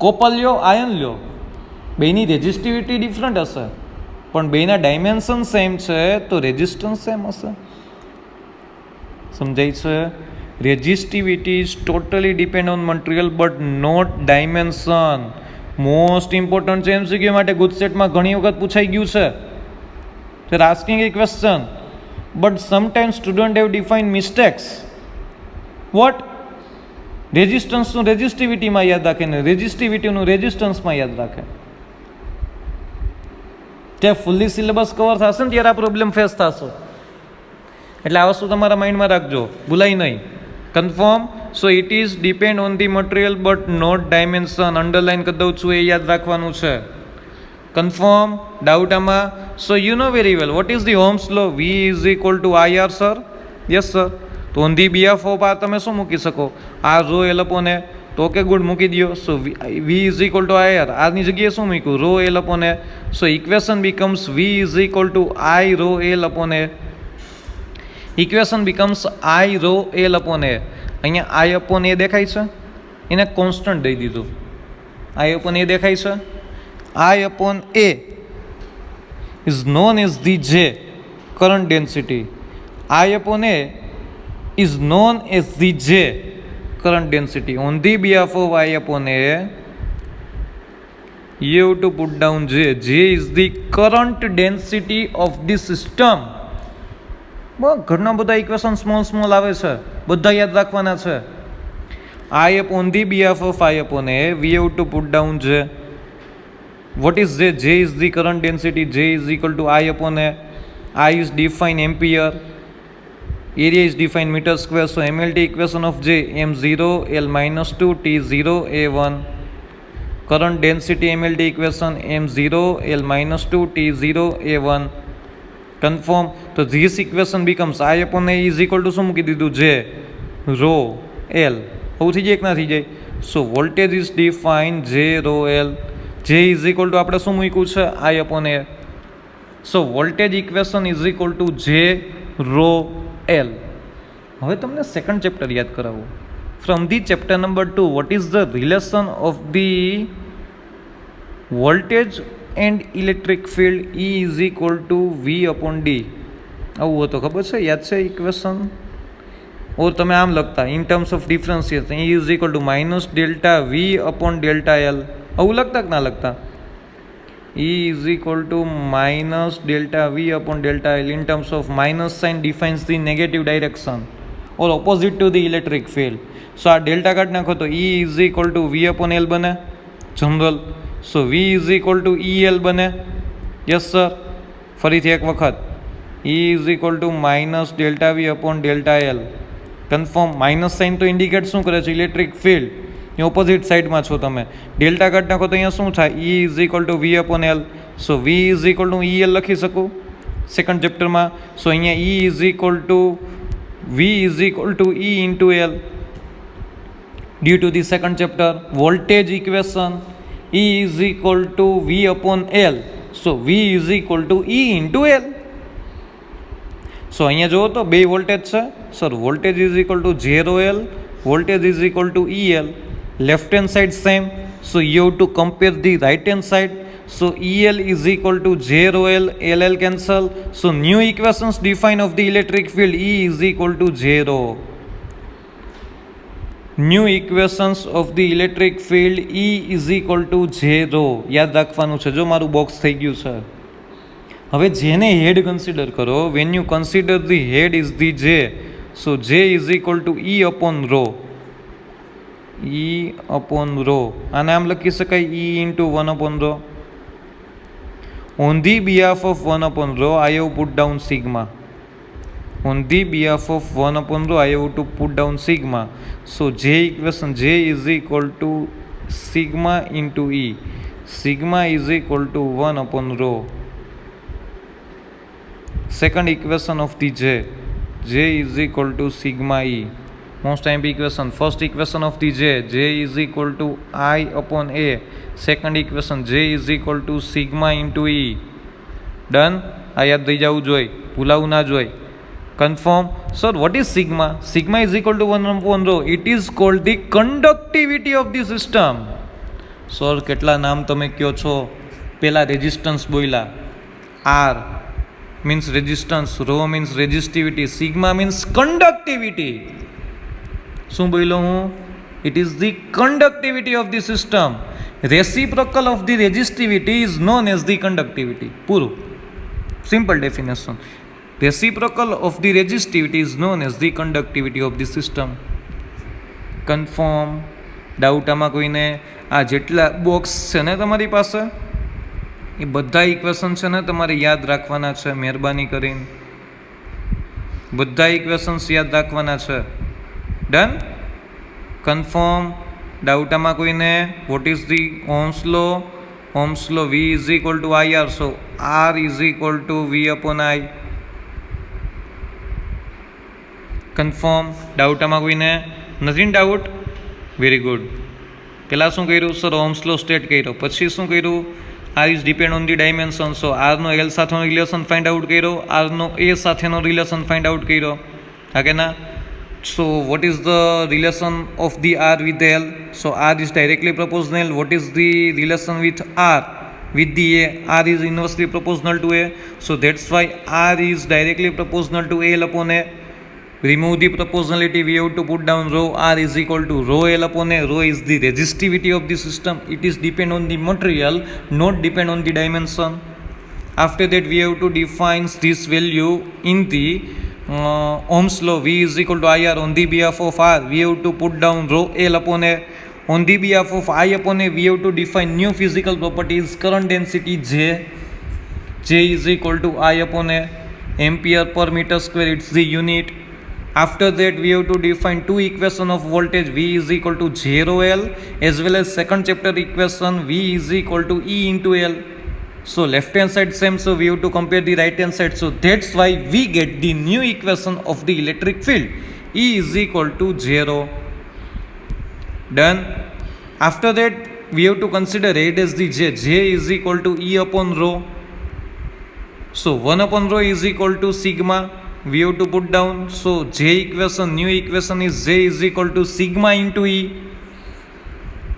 Copper લ્યો, આયન લ્યો, બેની રેઝિસ્ટિવિટી ડિફરન્ટ હશે, પણ બેના ડાયમેન્શન સેમ છે તો રેઝિસ્ટન્સ સેમ હશે. સમજાય છે? Resistivity is totally depend on material but not dimension. Most important છે, એમસીક્યુ માટે ગુજસેટમાં ઘણી વખત પૂછાઈ ગયું છે. They are asking a question, but sometimes students have defined mistakes. What? રેઝિસ્ટન્સનું રેઝિસ્ટિવિટીમાં યાદ રાખે ને રેઝિસ્ટિવિટીનું રેઝિસ્ટન્સમાં યાદ રાખે. ત્યાં ફૂલ્લી સિલેબસ કવર થશે ને ત્યારે આ પ્રોબ્લેમ ફેસ થશે. એટલે આ વસ્તુ તમારા માઇન્ડમાં રાખજો, ભૂલાય નહીં. Confirm. So it is depend on the material but not dimension. Underline કરી દઉં છું, એ યાદ રાખવાનું છે. કન્ફર્મ. ડાઉટ આમાં? So you know very well what is the ohm's law. V is equal to I R sir. Yes sir. તો ઓન ધી બીહાફ ઓફ આ તમે શું મૂકી શકો? આ રો એલ અપોન એ. તો ઓકે ગુડ, મૂકી દો. So V is equal to I R. આની જગ્યાએ શું મૂક્યું? Rho L upon A. So equation becomes V is equal to I rho L upon A. Equation becomes I rho L upon A. અહીંયા આઈ અપોન એ દેખાય છે, એને કોન્સ્ટન્ટ દઈ દીધું. આઈ અપોન એ દેખાય છે. I upon A is known as the જે current density. I upon A is known as the J current density. On the behalf of I upon A, you have to put down J. J is the current density of the system. ઘણા બધા ઇક્વેશન સ્મોલ આવે છે, બધા યાદ રાખવાના છે. I upon the behalf of I upon A, we have to put down J. What is J? J is the current density. J is equal to I upon A. I is defined ampere. Area is defined meter square. So MLT equation of J, M0 L minus 2 T0 A1. Current density MLT equation M0 L minus 2 T0 A1. Confirm. So this equation becomes I upon A is equal to શું મૂકી દીધું? J rho L. આવું થઈ જાય કે ના થઈ જાય? So voltage is defined J rho L. J is equal to આપણે શું મૂક્યું છે? I upon A. So voltage equation is equal to J rho L. હવે તમને સેકન્ડ ચેપ્ટર યાદ કરાવું. From the chapter number 2, vote is the relation of the voltage and electric field E is equal to V upon D. આવું હતું, ખબર છે? યાદ છે ઇક્વેશન? ઓર તમે આમ લખતા in terms of differentiation E is equal two minus delta V upon delta L. આવું લખતા કે ના લખતા? E is equal to minus delta V upon delta L. In terms of minus sign defines the negative direction or opposite to the electric field. So આ delta કાઢ નાખો તો E is equal to V upon L બને general. So V is equal to EL બને. Yes sir. ફરીથી એક વખત E is equal to minus delta V upon delta L. Confirm. Minus sign તો ઇન્ડિકેટ શું કરે છે? Electric field. એ ઓપોઝિટ સાઈડમાં છો તમે. ડેલ્ટા કાઢ નાખો તો અહીંયા શું થાય? E is equal to V upon L. So V is equal to EL લખી શકું સેકન્ડ ચેપ્ટરમાં. સો અહીંયા E is equal to V is equal to E into L due to the second chapter. Voltage equation E is equal to V upon L. So V is equal to E into L. So અહીંયા જુઓ તો બે વોલ્ટેજ છે sir. Voltage is equal to J rho L. Voltage is equal to EL. Left hand side same, so you have to compare the right hand side. So EL is equal to J rho L. LL cancel. So new equations define of the electric field E is equal to J rho. New equations of the electric field E is equal to J rho. યાદ રાખવાનું છે. જો મારું બોક્સ થઈ ગયું છે. હવે જેને હેડ કન્સિડર કરો, when you consider the head is the J, so J is equal to E upon rho. E upon rho. આને આમ લખી શકાય E into 1 upon rho. On the behalf of 1 upon rho, I have put down sigma. On the behalf of 1 upon rho, I have to put down sigma. So J equation J is equal to sigma into E. Sigma is equal to 1 upon rho. Second equation of the J. J is equal to sigma E. Most time equation. First equation of the J. J is equal to I upon A. Second equation. J is equal to sigma into E. Done? આ યાદ થઈ જવું જોઈએ, ભૂલાવું ના જોઈએ. Confirm. Sir, what is sigma? Sigma is equal to 1 upon rho. It is called the conductivity of the system. Sir, કેટલા નામ તમે કયો છો? પેલા રેઝિસ્ટન્સ બોલ્યા. R means resistance, rho means resistivity, sigma means conductivity. શું બોલ્યો હું? It is the conductivity of the system. Reciprocal of the resistivity is known as the conductivity. પૂરું, simple definition. Reciprocal of the resistivity is known as the conductivity of the system. Confirm? Doubt આમાં કોઈને? આ જેટલા બોક્સ છે ને તમારી પાસે, એ બધા ઇક્વેશન છે ને તમારે યાદ રાખવાના છે. મહેરબાની કરીને બધા ઇક્વેશન્સ યાદ રાખવાના છે. ડન? કન્ફર્મ? ડાઉટ આમાં કોઈને? What is the ohm's law? Ohm's law V is equal to IR, so R is equal to V upon I. Confirm? Doubt આમાં કોઈને? નથી ડાઉટ? Very good. પહેલાં શું કર્યું સર? ઓહ્મ્સ લો સ્ટેટ કર્યો. પછી શું કર્યું? R is depend on the dimension, so R નો L સાથેનો રિલેશન ફાઇન્ડ આઉટ કર્યો, R નો A સાથેનો રિલેશન ફાઇન્ડ આઉટ કર્યો. હા કે ના? So what is the relation of the R with L? So R is directly proportional. What is the relation with R with the A? R is inversely proportional to A, so that's why R is directly proportional to L upon A. Remove the proportionality, we have to put down rho. R is equal to rho L upon A. Rho is the resistivity of the system. It is depend on the material, not depend on the dimension. After that, we have to define this value in the Ohm's law. V is equal to IR. On the behalf of R, we have to put down rho L upon A. On the behalf of I upon A, we have to define new physical properties. Current density J. J is equal to I upon A. Ampere per meter square, it's the unit. After that, we have to define two equation of voltage. V is equal to 0L, as well as second chapter equation V is equal to E into L. So left hand side same, so we have to compare the right hand side. So that's why we get the new equation of the electric field. E is equal to 0. Done. After that, we have to consider it as the J. J is equal to E upon rho. So 1 upon rho is equal to sigma. We have to put down. So J equation, new equation is J is equal to sigma into E.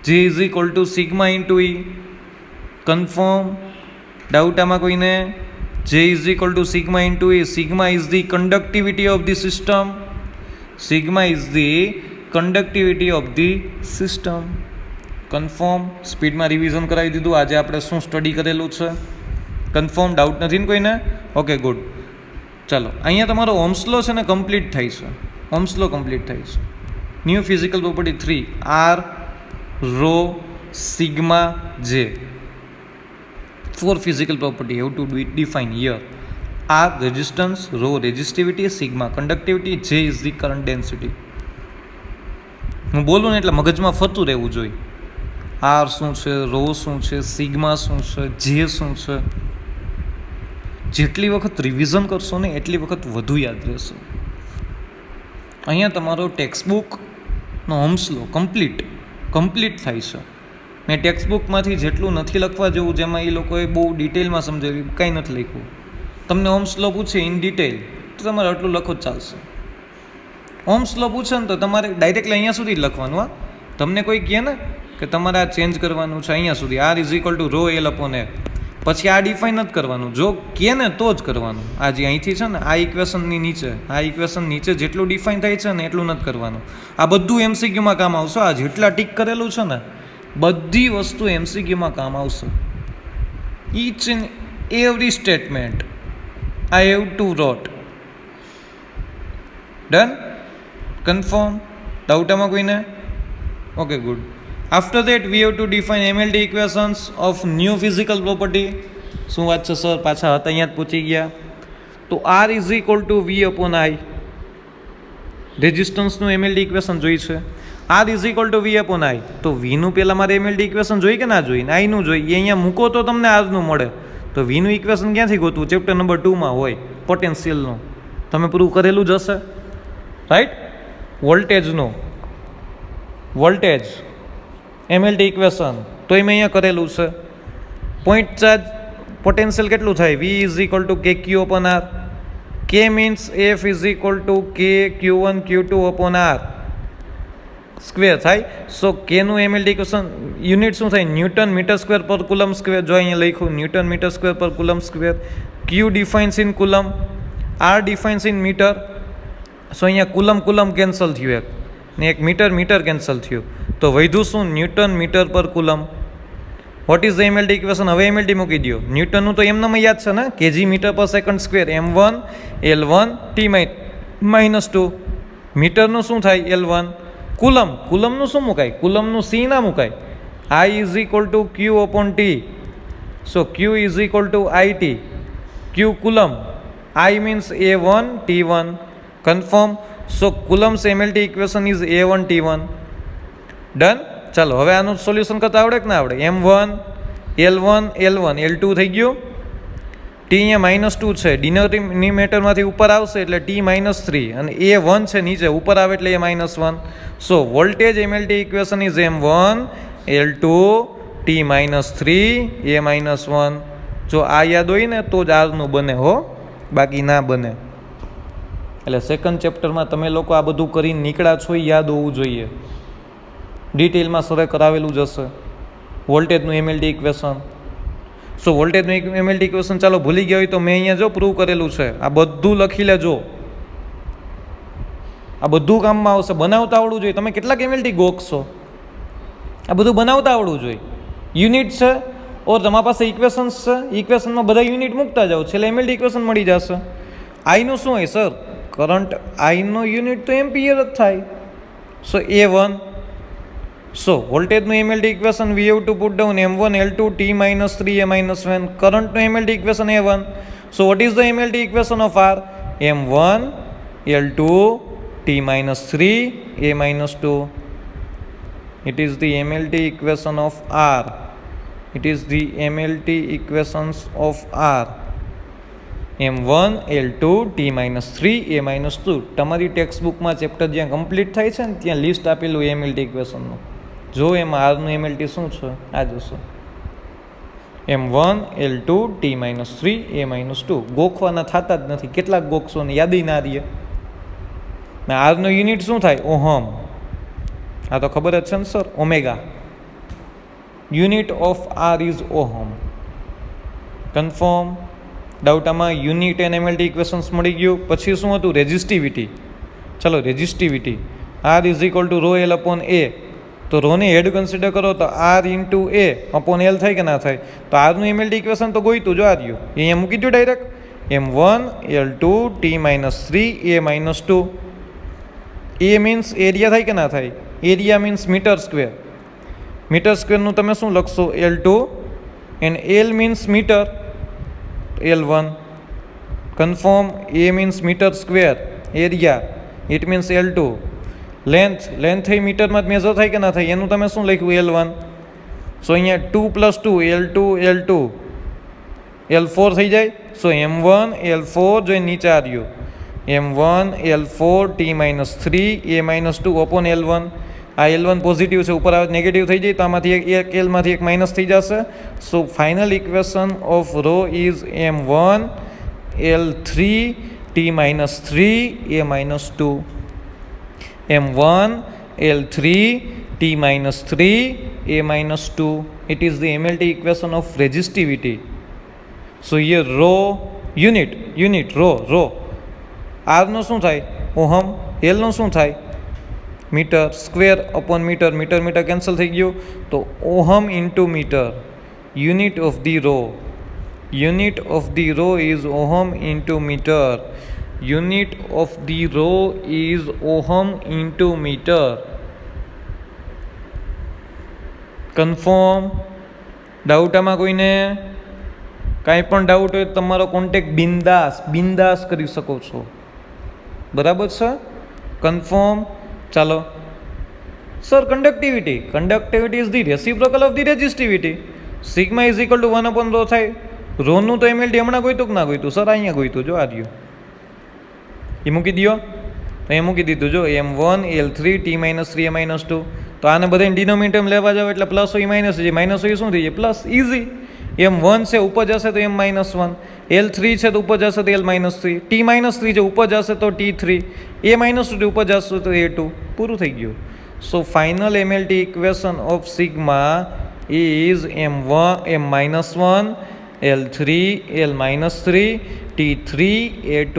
J is equal to sigma into E. Confirm? Doubt ama koine? J is equal to sigma into E. Sigma is the conductivity of the system. Sigma is the conductivity of the system. Confirm? સ્પીડમાં રિવિઝન કરાવી દીધું. આજે આપણે શું સ્ટડી કરેલું છે? કન્ફર્મ? ડાઉટ નથી ને કોઈને? Okay, good. ચાલો, અહીંયા તમારો ઓહ્મ્સ લો છે ને કમ્પ્લીટ થાય છે. ઓહ્મ્સ લો કમ્પ્લીટ થાય છે. New physical property 3, R, rho, sigma, J. 4 physical property have to be defined here. R, resistance, rho, resistivity, sigma, conductivity, J is the current density. હું બોલું ને એટલે મગજમાં ફરતું રહેવું જોઈએ. R શું છે, રો શું છે, સિગ્મા શું છે, જે શું છે. જેટલી વખત રિવિઝન કરશો ને એટલી વખત વધુ યાદ રહેશે. અહીંયા તમારો ટેક્સ્ટબુકનો ઓહ્મ્સ લો કમ્પ્લીટ થાય છે. મેં ટેક્સ્ટબુકમાંથી જેટલું નથી લખવા જેવું, જેમાં એ લોકોએ બહુ ડિટેલમાં સમજાવ્યું, કાંઈ નથી લખ્યું. તમને ઓહ્મ્સ લો પૂછે ઇન ડિટેલ તો તમારે આટલું લખો જ ચાલશે. ઓહ્મ્સ લો પૂછે ને તો તમારે ડાયરેક્ટલી અહીંયા સુધી જ લખવાનું. હા, તમને કોઈ કહે ને કે તમારે આ ચેન્જ કરવાનું છે અહીંયા સુધી, R is equal to rho L upon A, પછી આ ડિફાઇન નથી કરવાનું. જો કહે ને તો જ કરવાનું. આ જે અહીંથી છે ને, આ ઇક્વેશનની નીચે, આ ઇક્વેશન નીચે જેટલું ડિફાઇન થાય છે ને એટલું નથી કરવાનું. આ બધું MCQમાં કામ આવશે. આ જેટલા ટીક કરેલું છે ને બધી વસ્તુ MCQમાં કામ આવશે. Each and every statement I have to rote. Done? Confirm? Doubt આમાં કોઈને? Okay, good. After that, we have to define MLT equations of new physical property. શું વાત છે સર? પાછા હતા અહીંયા જ પૂછી ગયા. તો R is equal to V upon I. રેઝિસ્ટન્સનું MLT equation જોઈ છે. R is equal to V upon I. તો V નું પહેલાં મારે MLT ઇક્વેશન જોઈ કે ના જોઈ? I નું જોઈ. એ અહીંયા મૂકો તો તમને R નું મળે. તો V નું ઇક્વેશન ક્યાંથી ગોતવું? ચેપ્ટર નંબર 2માં હોય પોટેન્શિયલનું. તમે પ્રૂવ કરેલું જ હશે, રાઈટ? વોલ્ટેજનું વોલ્ટેજ MLT ઇક્વેશન તો એમાં અહીંયા કરેલું છે. પોઈન્ટ ચાર્જ પોટેન્શિયલ કેટલું થાય? V is equal to KQ upon R. K means F is equal to K Q1 Q2 upon R square થાય. સો કેનું MLT ઇક્વેશન યુનિટ શું થાય? ન્યૂટન મીટર સ્ક્વેર પર કુલમ સ્ક્વેર. જો અહીંયા લખ્યું ન્યૂટન મીટર સ્ક્વેર પર coulomb square. Q defines in coulomb, R defines in metre. So અહીંયા કુલમ કેન્સલ થયું એક. ને એક મીટર મીટર કેન્સલ થયું, તો વધ્યું શું? ન્યૂટન મીટર પર coulomb. Vote is the MLT equation? હવે એમએલટી મૂકી દો. ન્યૂટનનું તો એમનામ યાદ છે ને, કેજી મીટર પર second square, M1 L1 T-2. મીટરનું શું થાય? L1. કુલમ, કુલમનું શું મુકાય? કુલમનું સી ના મુકાય. I is equal to Q upon T. So Q is equal to IT. Q coulomb, I means A1 T1. Confirm. So coulombs MLT equation is A1 T1. Done. ચાલો હવે આનું સોલ્યુશન કરતા આવડે કે ના આવડે? M1 L1 L1 L2 થઈ ગયું. ટી અહીંયા -2 છે, ડિનોમિનેટરમાંથી ઉપર આવશે એટલે T-3 અને A1 છે નીચે, ઉપર આવે એટલે A-1. So voltage MLT equation is M1 L2 T-3 A-1. જો આ યાદ હોય ને તો જ આરનું બને હો, બાકી ના બને. એટલે સેકન્ડ ચેપ્ટરમાં તમે લોકો આ બધું કરીને નીકળ્યા છો, યાદ હોવું જોઈએ. ડિટેલમાં સરે કરાવેલું જ હશે વોલ્ટેજનું એમએલટી ઇક્વેશન. સો વોલ્ટેજનું એમએલટી ઇક્વેશન ચાલો ભૂલી ગયા હોય તો મેં અહીંયા જો પ્રૂવ કરેલું છે, આ બધું લખી લેજો, આ બધું કામમાં આવશે. બનાવતા આવડવું જોઈએ. તમે કેટલાક એમએલટી ગોખશો, આ બધું બનાવતા આવડવું જોઈએ. યુનિટ છે ઓર તમારી પાસે ઇક્વેશન્સ છે, ઇક્વેશનમાં બધા યુનિટ મૂકતા જાઓ, છેલ્લે એમએલટી ઇક્વેશન મળી જશે. આઈનું શું હોય સર? કરંટ આઈનો યુનિટ તો એમ્પિયર જ થાય. સો A1. સો વોલ્ટેજનું MLT equation V have two put down M1 L2 T-3 A-1. કરંટનું MLT equation A1. So what is the MLT equation of R? M1 L2 T-3 A-2. It is the MLT equation of R. It is the MLT equations of R. M1 L2 T-3 A-2. તમારી ટેક્સ્ટ બુકમાં ચેપ્ટર જ્યાં કમ્પ્લીટ થાય છે ને ત્યાં લિસ્ટ આપેલું એમએલટી ઇક્વેશનનું. જો એમાં આરનું એમએલટી શું છે આ જોશો. M1 L2 T-3 A-2. ગોખવાના થતા જ નથી, કેટલાક ગોખશો ને યાદી ના રહીએ. આરનો યુનિટ શું થાય? ઓહમ. આ તો ખબર જ છે ને sir, omega. Unit of R is ohm. Confirm. Doubt આમાં યુનિટ એન્ડ એમએલટી ઇક્વેશન્સ મળી ગયું. પછી શું હતું? રેઝિસ્ટિવિટી. ચલો resistivity, R is equal to rho L upon A. તો રોને હેડ કન્સિડર કરો તો R into A upon L થાય કે ના થાય? તો આરનું એમએલટી ઇક્વેશન તો ગોઈતું જો આ રહ્યું, અહીંયા મૂકી દો direct. M1 L2 T-3 A-2. એ મીન્સ એરિયા થાય કે ના થાય? Area means metre square. મીટર સ્ક્વેરનું તમે શું લખશો? L2 and L means metre, L1. Confirm. A means metre square, area it means L2. Length થઈ મીટરમાં જ મેઝર થાય કે ના થાય? એનું તમે શું લખ્યું? L1. સો અહીંયા 2 + 2 L2 L2 L4 થઈ જાય. સો M1 L4 જોઈ નીચે આ રહ્યું, M1 L4 T-3 A-2 upon L1. આ L1 પોઝિટિવ છે, ઉપર આવે નેગેટિવ થઈ જાય તો આમાંથી એક Lમાંથી એક માઇનસ થઈ જશે. So final equation of rho is M1 L3 T-3 A-2. M1 L3 T-3 A-2. It is the MLT equation of resistivity. So here rho unit rho. R નો શું થાય? ઓહમ. L નો શું થાય? Metre square upon metre, metre cancel થઈ ગયું. તો ohm into metre. Unit of the rho is ohm into metre. Unit of the rho is ohm into metre. Confirm. Doubt આમાં કોઈને? કાંઈ પણ ડાઉટ હોય તમારો કોન્ટેક્ટ બિંદાસ કરી શકો છો. બરાબર છે? કન્ફર્મ. ચાલો sir, conductivity is the reciprocal of the resistivity. Sigma is equal to 1 upon rho થાય. રોનું તો એમએલટી હમણાં ગોઈતું કે ના ગોઈતું? સર અહીંયા ગોઈતું, જો આ રહ્યું, એ મૂકી દો. અહીંયા મૂકી દીધું જો, M1 L3 T-3 A-2. તો આને બધાને ડિનોમિનેટર લેવા જાવ એટલે પ્લસ હોય માઇનસ હોય, માઇનસ હોય શું થઈ જાય? પ્લસ. ઇઝી. M1 છે ઉપર જશે તો M-1, L3 છે તો ઉપર જશે તો L-3, T-3 છે ઉપર જશે તો T3, A-2 ઉપર જશે તો A2. પૂરું થઈ ગયું. So final MLT equation of sigma is M-1 L3 L-3 T3 A2.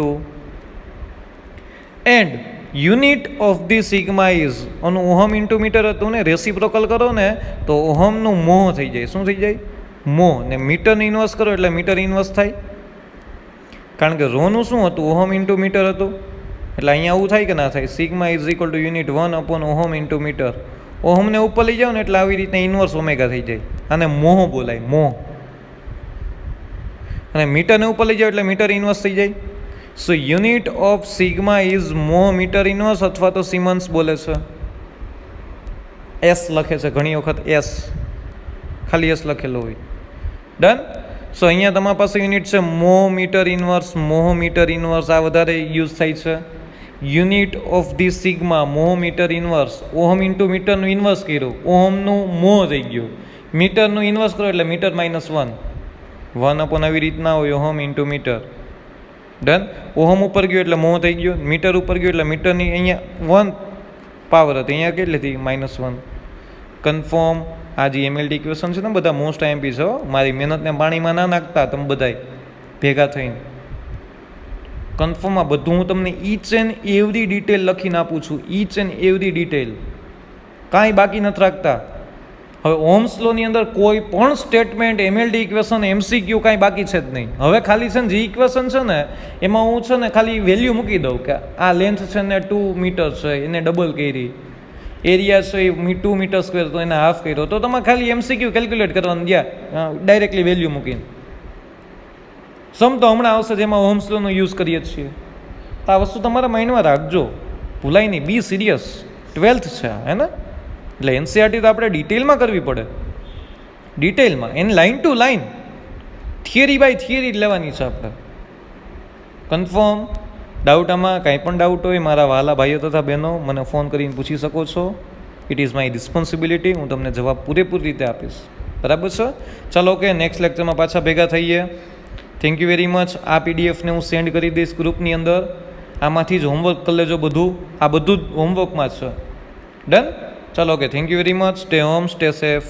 And unit of the sigma is આનું ઓહમ ઇન્ટુ મીટર હતું ને, રેસિપ્રોકલ કરો ને તો ઓહમનું મોહ થઈ જાય. શું થઈ જાય? મોહ. ને મીટરને ઇન્વર્સ કરો એટલે મીટર ઇન્વર્સ થાય, કારણ કે રોનું શું હતું? ઓહમ ઇન્ટુ મીટર હતું. એટલે અહીંયા આવું થાય કે ના થાય? Sigma is equal to unit 1 upon ohm into metre. ઓહમને ઉપર લઈ જાઓ ને એટલે આવી રીતે ઇન્વર્સ ઓમેગા થઈ જાય. આને મોહ બોલાય, મોહ. અને મીટરને ઉપર લઈ જાઓ એટલે મીટર ઇન્વર્સ થઈ જાય. સો યુનિટ ઓફ સિગ્મા ઇઝ મોહ મીટર ઇન્વર્સ, અથવા તો સિમન્સ બોલે છે. એસ લખે છે ઘણી વખત, એસ ખાલી એસ લખેલો હોય. ડન. સો અહીંયા તમારી પાસે યુનિટ છે mho metre inverse, mho metre inverse, આ વધારે યુઝ થાય છે. Unit of the sigma mho metre inverse, ohm into મીટરનું ઇન્વર્સ કર્યું, ઓહમનું મોહ થઈ ગયું. મીટરનું ઇન્વર્સ કરો એટલે મીટર -1, 1 અપોન આવી રીતના હોય ohm into metre. Done. Ohm ઉપર ગયો એટલે મોહ થઈ ગયો, મીટર ઉપર ગયો એટલે મીટરની અહીંયા 1 પાવર હતી, અહીંયા કેટલી હતી? -1. કન્ફર્મ. આ જે MLT ઇક્વેશન છે ને બધા મોસ્ટ IMP છે. મારી મહેનતને પાણીમાં ના નાખતા તમે બધાય ભેગા થઈને. કન્ફર્મમાં બધું હું તમને ઈચ એન્ડ એવરી ડિટેલ લખીને આપું છું, ઈચ એન્ડ એવરી ડિટેલ, કાંઈ બાકી નથી રાખતા. હવે ઓહ્મ્સ લોની અંદર કોઈ પણ સ્ટેટમેન્ટ, MLT ઇક્વેશન, MCQ કાંઈ બાકી છે જ નહીં. હવે ખાલી છે ને જે ઇક્વેશન છે ને એમાં હું છે ને ખાલી વેલ્યુ મૂકી દઉં કે આ લેન્થ છે ને 2 મીટર છે, એને ડબલ કરી, એરિયા છે એ 2 મીટર સ્ક્વેર તો એને હાફ કર્યો, તો તમારે ખાલી MCQ કેલ્ક્યુલેટ કરવાનું ગયા ડાયરેક્ટલી વેલ્યુ મૂકીને. સમ તો હમણાં આવશે જેમાં ઓહ્મ્સ લોનો યુઝ કરીએ છીએ. તો આ વસ્તુ તમારા માઇન્ડમાં રાખજો, ભૂલાય નહીં. બી સિરિયસ, 12th છે હે ને, એટલે NCERT તો આપણે ડિટેલમાં કરવી પડે, ડિટેલમાં, એની line to line, theory by theory જ લેવાની છે આપણે. કન્ફર્મ. ડાઉટ આમાં કાંઈ પણ ડાઉટ હોય મારા વહાલા ભાઈઓ તથા બહેનો મને ફોન કરીને પૂછી શકો છો. ઇટ ઇઝ માય રિસ્પોન્સિબિલિટી, હું તમને જવાબ પૂરેપૂરી રીતે આપીશ. બરાબર છે? ચાલો ઓકે, નેક્સ્ટ લેક્ચરમાં પાછા ભેગા થઈએ. Thank you very much. આ PDFને હું સેન્ડ કરી દઈશ ગ્રુપની અંદર. આમાંથી જ હોમવર્ક કરી લેજો બધું, આ બધું જ હોમવર્કમાં જ છે. ડન. ચાલો okay, thank you very much. Stay home, stay safe.